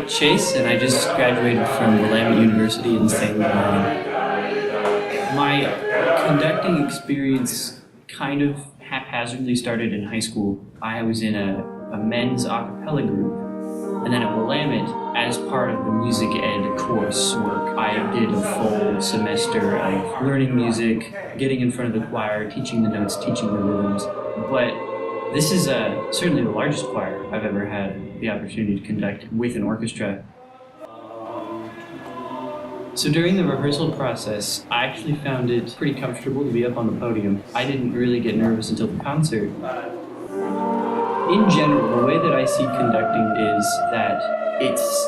Chase, and I just graduated from Willamette University in St. Louis. My conducting experience kind of haphazardly started in high school. I was in a men's a cappella group, and then at Willamette, as part of the music ed coursework, I did a full semester of learning music, getting in front of the choir, teaching the notes, teaching the rhythms. But this is certainly the largest choir I've ever had the opportunity to conduct with an orchestra. So during the rehearsal process, I actually found it pretty comfortable to be up on the podium. I didn't really get nervous until the concert. In general, the way that I see conducting is that it's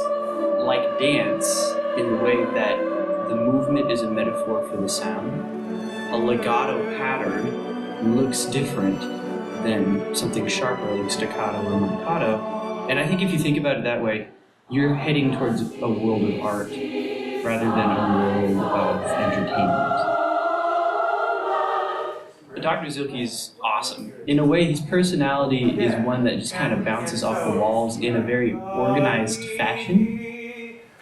like dance in the way that the movement is a metaphor for the sound. A legato pattern looks different than something sharper like staccato or marcato. And I think if you think about it that way, you're heading towards a world of art rather than a world of entertainment. Dr. Zielke is awesome. In a way, his personality is one that just kind of bounces off the walls in a very organized fashion.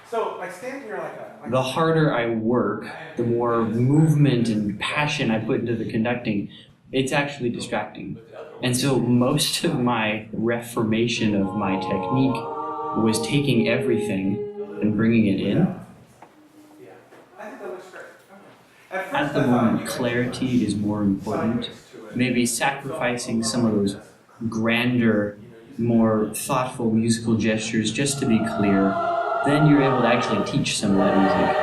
The harder I work, the more movement and passion I put into the conducting, it's actually distracting. And so most of my reformation of my technique was taking everything and bringing it in. At the moment, clarity is more important. Maybe sacrificing some of those grander, more thoughtful musical gestures just to be clear. Then you're able to actually teach some of that music.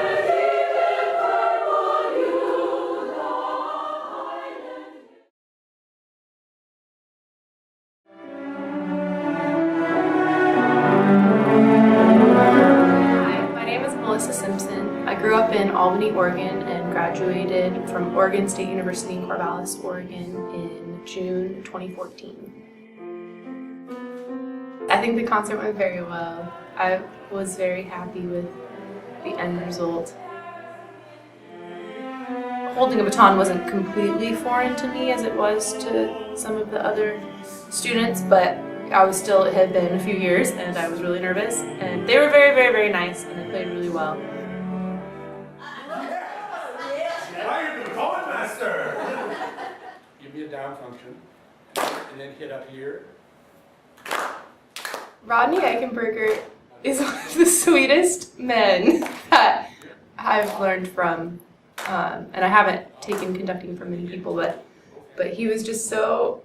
I grew up in Albany, Oregon, and graduated from Oregon State University in Corvallis, Oregon in June 2014. I think the concert went very well. I was very happy with the end result. Holding a baton wasn't completely foreign to me as it was to some of the other students, but it had been a few years and I was really nervous, and they were very, very, very nice and they played really well. Give me a down function, and then hit up here. Rodney Eichenberger is one of the sweetest men that I've learned from, and I haven't taken conducting from many people, but he was just so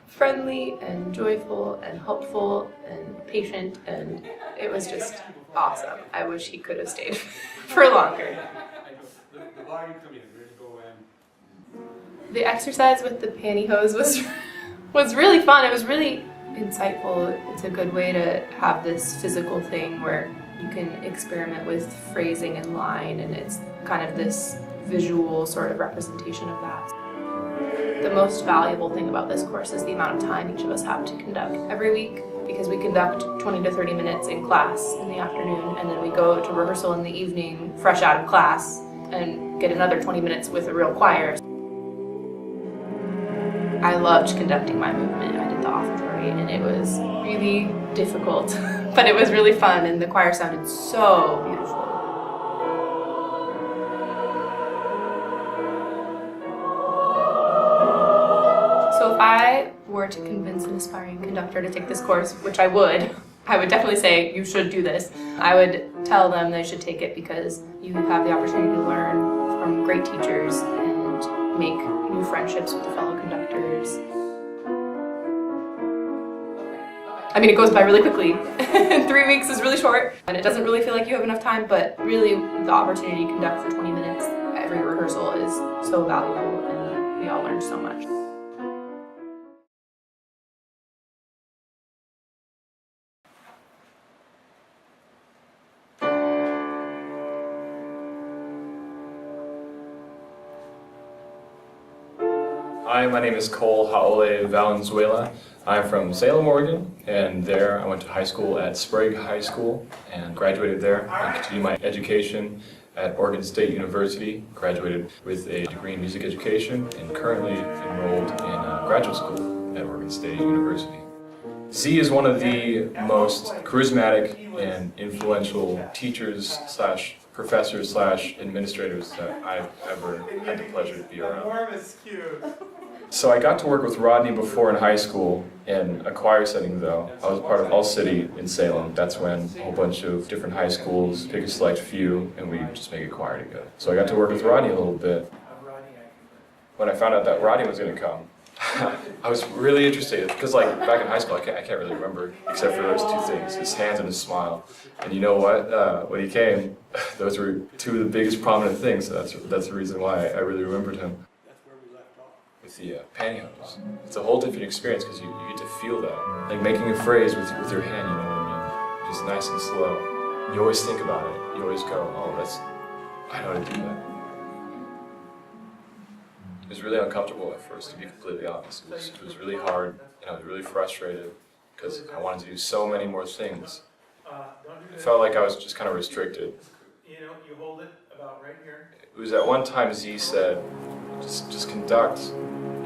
friendly and joyful and helpful and patient, and it was just awesome. I wish he could have stayed for longer. The exercise with the pantyhose was really fun. It was really insightful. It's a good way to have this physical thing where you can experiment with phrasing and line, and it's kind of this visual sort of representation of that. The most valuable thing about this course is the amount of time each of us have to conduct every week, because we conduct 20 to 30 minutes in class in the afternoon, and then we go to rehearsal in the evening fresh out of class and get another 20 minutes with a real choir. I loved conducting my movement. I did the offertory, and it was really difficult, but it was really fun, and the choir sounded so beautiful. So if I were to convince an aspiring conductor to take this course, which I would definitely say you should do this. I would tell them they should take it because you have the opportunity to learn from great teachers and make new friendships with the fellow conductors. I mean, it goes by really quickly. 3 weeks is really short, and it doesn't really feel like you have enough time, but really the opportunity to conduct for 20 minutes every rehearsal is so valuable, and we all learn so much. Hi, my name is Cole Haole Valenzuela. I'm from Salem, Oregon, and there I went to high school at Sprague High School and graduated there. I continued my education at Oregon State University, graduated with a degree in music education, and currently enrolled in graduate school at Oregon State University. Z is one of the most charismatic and influential teachers slash professors slash administrators that I've ever had the pleasure to be around. So I got to work with Rodney before in high school in a choir setting though. I was part of All City in Salem. That's when a whole bunch of different high schools pick a select few and we just make a choir together. So I got to work with Rodney a little bit. When I found out that Rodney was going to come, I was really interested because like back in high school I can't really remember except for those two things, his hands and his smile. And you know what? When he came, those were two of the biggest prominent things. So that's the reason why I really remembered him. With the pantyhose, it's a whole different experience because you get to feel that. Like making a phrase with your hand, you know what I mean? Just nice and slow. You always think about it. You always go, oh, I know how to do that. It was really uncomfortable at first, to be completely honest. It was really hard, and I was really frustrated because I wanted to do so many more things. I felt like I was just kind of restricted. You hold it about right here. It was at one time Z said, just conduct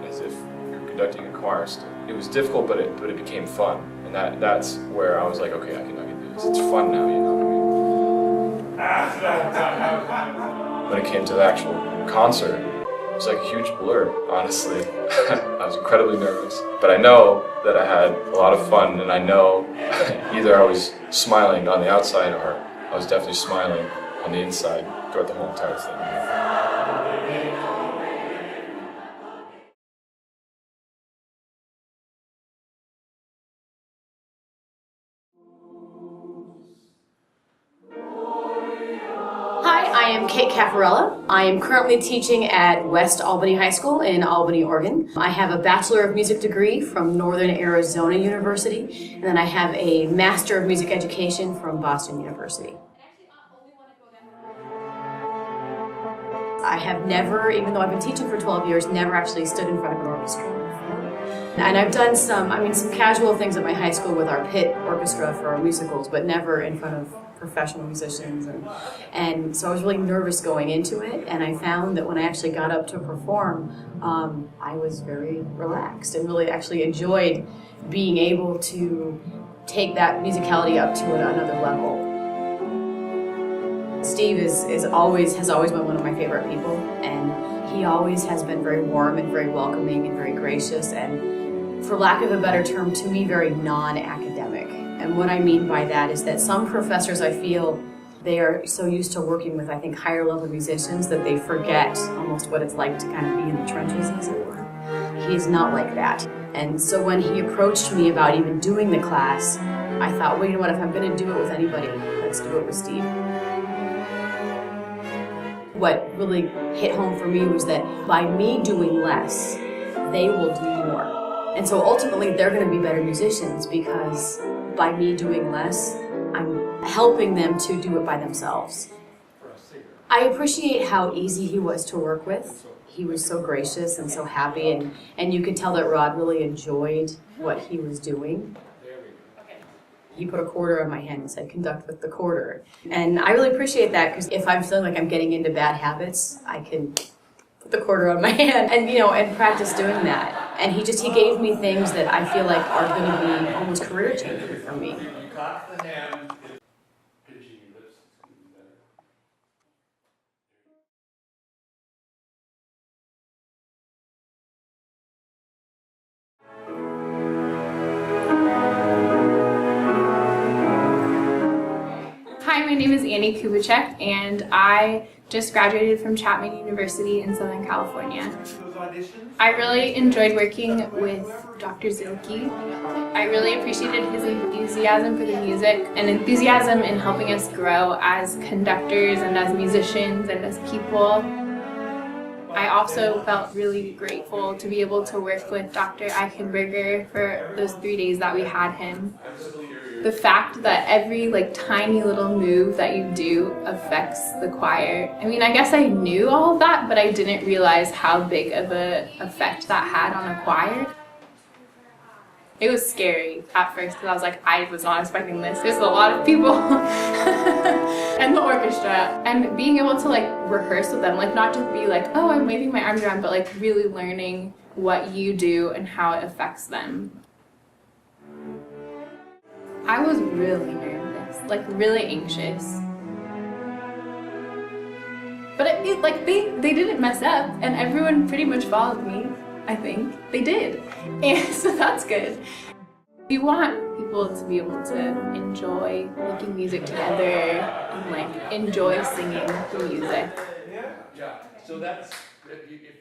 as if you're conducting a choir still. It was difficult, but it became fun, and that's where I was like, okay, I can do this. It's fun now, you know what I mean? When it came to the actual concert, it was like a huge blur, honestly. I was incredibly nervous, but I know that I had a lot of fun, and I know either I was smiling on the outside or I was definitely smiling on the inside throughout the whole entire thing. Hi, I am Kate Caffarella. I am currently teaching at West Albany High School in Albany, Oregon. I have a Bachelor of Music degree from Northern Arizona University, and then I have a Master of Music Education from Boston University. I have never, even though I've been teaching for 12 years, never actually stood in front of an orchestra before. And I've done some casual things at my high school with our pit orchestra for our musicals, but never in front of professional musicians. And so I was really nervous going into it, and I found that when I actually got up to perform, I was very relaxed and really actually enjoyed being able to take that musicality up to another level. Steve has always been one of my favorite people, and he always has been very warm and very welcoming and very gracious and, for lack of a better term, to me, very non-academic. And what I mean by that is that some professors, I feel, they are so used to working with, I think, higher level musicians that they forget almost what it's like to kind of be in the trenches, as it were. He's not like that. And so when he approached me about even doing the class, I thought, well, you know what, if I'm going to do it with anybody, let's do it with Steve. What really hit home for me was that by me doing less, they will do more. And so ultimately, they're going to be better musicians because by me doing less, I'm helping them to do it by themselves. I appreciate how easy he was to work with. He was so gracious and so happy, and you could tell that Rod really enjoyed what he was doing. He put a quarter on my hand and said, conduct with the quarter. And I really appreciate that because if I'm feeling like I'm getting into bad habits, I can put the quarter on my hand and practice doing that. And he gave me things that I feel like are going to be almost career changing for me. Hi, my name is Annie Kubicek, and I just graduated from Chapman University in Southern California. I really enjoyed working with Dr. Zilke. I really appreciated his enthusiasm for the music and enthusiasm in helping us grow as conductors and as musicians and as people. I also felt really grateful to be able to work with Dr. Eichenberger for those 3 days that we had him. The fact that every tiny little move that you do affects the choir. I mean, I guess I knew all of that, but I didn't realize how big of an effect that had on a choir. It was scary at first because I was like, I was not expecting this. There's a lot of people and the orchestra. And being able to rehearse with them, not just be like, oh, I'm waving my arms around, but really learning what you do and how it affects them. I was really nervous, like really anxious. But they didn't mess up, and everyone pretty much followed me. I think they did, and so that's good. We want people to be able to enjoy making music together and like enjoy singing the music. Yeah. So that's if